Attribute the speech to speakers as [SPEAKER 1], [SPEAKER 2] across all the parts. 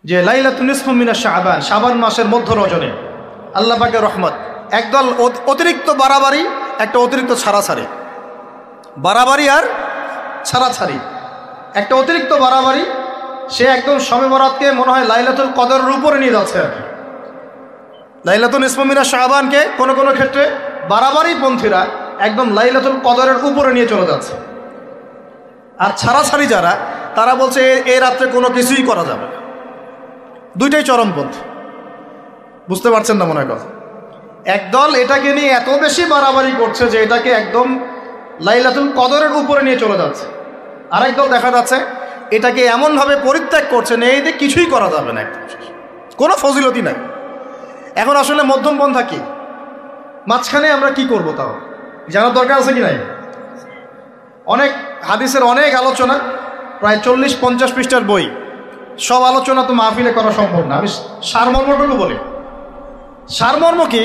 [SPEAKER 1] যে লাইলাতুন নিসফু মিনাশ শাবান, শাবান মাসের মধ্য রজনী আল্লাহ পাকের রহমত। একদল অতিরিক্ত বাড়াবাড়ি, একটা অতিরিক্ত ছাড়াছাড়ি, বাড়াবাড়ি আর ছাড়াছাড়ি। একটা অতিরিক্ত বাড়াবাড়ি, সে একদম শবে বরাতকে মনে হয় লাইলাতুল কদরের উপরে নিয়ে যাচ্ছে আর কি। লাইলাতুন নিসফু মিনাশ শাবানকে কোনো কোনো ক্ষেত্রে বাড়াবাড়ি পন্থীরা একদম লাইলাতুল কদরের উপরে নিয়ে চলে যাচ্ছে। আর ছাড়াছাড়ি যারা, তারা বলছে এই রাত্রে কোনো কিছুই করা যাবে না। দুইটাই চরমপন্থী, বুঝতে পারছেন না মনে হয় কথা। একদল এটাকে নিয়ে এত বেশি বাড়াবাড়ি করছে যে এটাকে একদম লাইলাতুল কদরের উপরে নিয়ে চলে যাচ্ছে। আরেক দল দেখা যাচ্ছে এটাকে এমনভাবে পরিত্যাগ করছে না, এই দিয়ে কিছুই করা যাবে না, একদম কোনো ফজিলতি নাই। এখন আসলে মধ্যম পন্থা কি, মাঝখানে আমরা কি করব তাও জানার দরকার আছে কি নাই? অনেক হাদিসের অনেক আলোচনা, প্রায় 40-50 পৃষ্ঠার বই, সব আলোচনা তো মাহফিলে করা সম্ভব না। আমি সারমর্মটুকু বলি। সারমর্ম কি?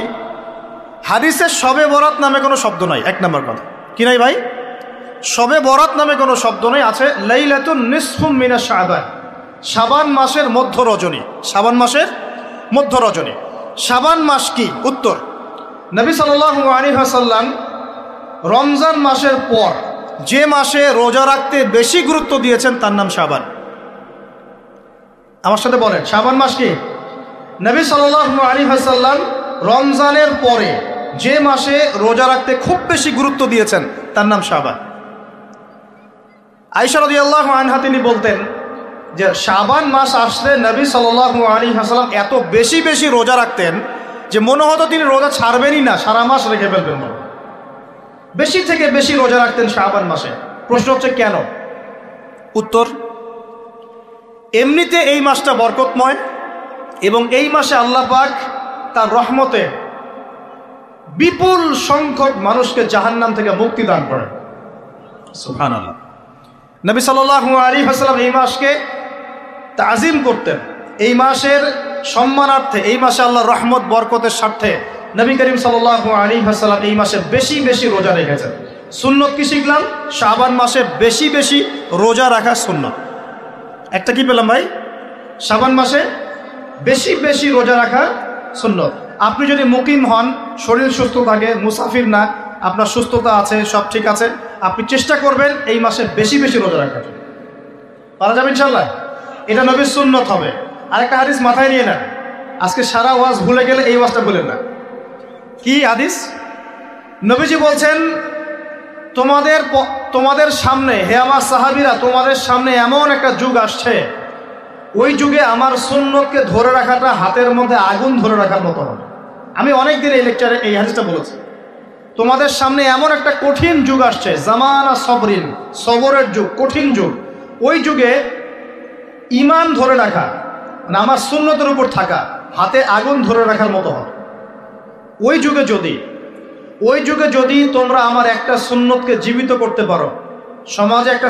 [SPEAKER 1] হাদিসের শবে বরাত নামে কোনো শব্দ নাই, এক নম্বর কথা। কি নাই ভাই? শবে বরাত নামে কোনো শব্দ নেই। আছে লাইলাতুন নিসফু মিনাশ শাবান, শাবান মাসের মধ্য রজনী। শাবান মাসের মধ্য রজনী। শাবান মাস কি? উত্তর, নবী সাল্লাল্লাহু আলাইহি ওয়াসাল্লাম রমজান মাসের পর যে মাসে রোজা রাখতে বেশি গুরুত্ব দিয়েছেন তার নাম শাবান। আমার সাথে বলেন, শাবান মাস কি? নবী সাল্লাল্লাহু আলাইহি ওয়াসাল্লাম রমজানের পরে যে মাসে রোজা রাখতে খুব বেশি গুরুত্ব দিয়েছেন তার নাম শাবান। আয়েশা রাদিয়াল্লাহু আনহা তিনি বলতেন যে শাবান মাস আসলে নবী সাল্লাল্লাহু আলাইহি ওয়াসাল্লাম এত বেশি বেশি রোজা রাখতেন যে মনে হতো তিনি রোজা ছাড়বেনই না, সারা মাস রেখে ফেলবেন। বেশি থেকে বেশি রোজা রাখতেন শাবান মাসে। প্রশ্ন হচ্ছে কেন? উত্তর, এমনিতে এই মাসটা বরকতময় এবং এই মাসে আল্লাহ পাক তার রহমতে বিপুল সংখ্যক মানুষকে জাহান্নাম থেকে মুক্তি দান করেন। সুবহানাল্লাহ। নবী সাল্লাল্লাহু আলাইহি ওয়াসাল্লাম এই মাসকে তাজিম করতেন। এই মাসের সম্মানার্থে, এই মাসে আল্লাহর রহমত বরকতের স্বার্থে নবী করিম সাল্লাল্লাহু আলাইহি ওয়াসাল্লাম এই মাসে বেশি বেশি রোজা রেখেছেন। সুন্নত কি শিখলাম? শাবান মাসে বেশি বেশি রোজা রাখা সুন্নত। একটা কি পেলাম ভাই? শাবান মাসে বেশি বেশি রোজা রাখা সুন্নত। আপনি যদি মুকিম হন, শরীর সুস্থ থাকে, মুসাফির না, আপনার সুস্থতা আছে, সব ঠিক আছে, আপনি চেষ্টা করবেন এই মাসে বেশি বেশি রোজা রাখার। পারা যাবে ইনশাল্লাহ। এটা নবীর সুন্নত হবে। আরেকটা হাদিস মাথায় নিয়ে নেন, আজকে সারা ওয়াজ ভুলে গেলে এই ওয়াজটা বলেন না। কি হাদিস? নবীজি বলছেন, তোমাদের সামনে, হে আমার সাহাবীরা, তোমাদের সামনে এমন একটা যুগ আসছে, ওই যুগে আমার সুন্নতকে ধরে রাখাটা হাতের মধ্যে আগুন ধরে রাখার মতো হবে। আমি অনেকদিন এই লেকচারে এই হাদিসটা বলেছি। তোমাদের সামনে এমন একটা কঠিন যুগ আসছে, জামানা সবরিন, সবরের যুগ, কঠিন যুগ। ওই যুগে ঈমান ধরে রাখা, মানে আমার সুন্নতের উপর থাকা, হাতে আগুন ধরে রাখার মতো হবে। ওই যুগে যদি তোমরা আমার একটা সুন্নতকে জীবিত করতে পারো, সমাজে একটা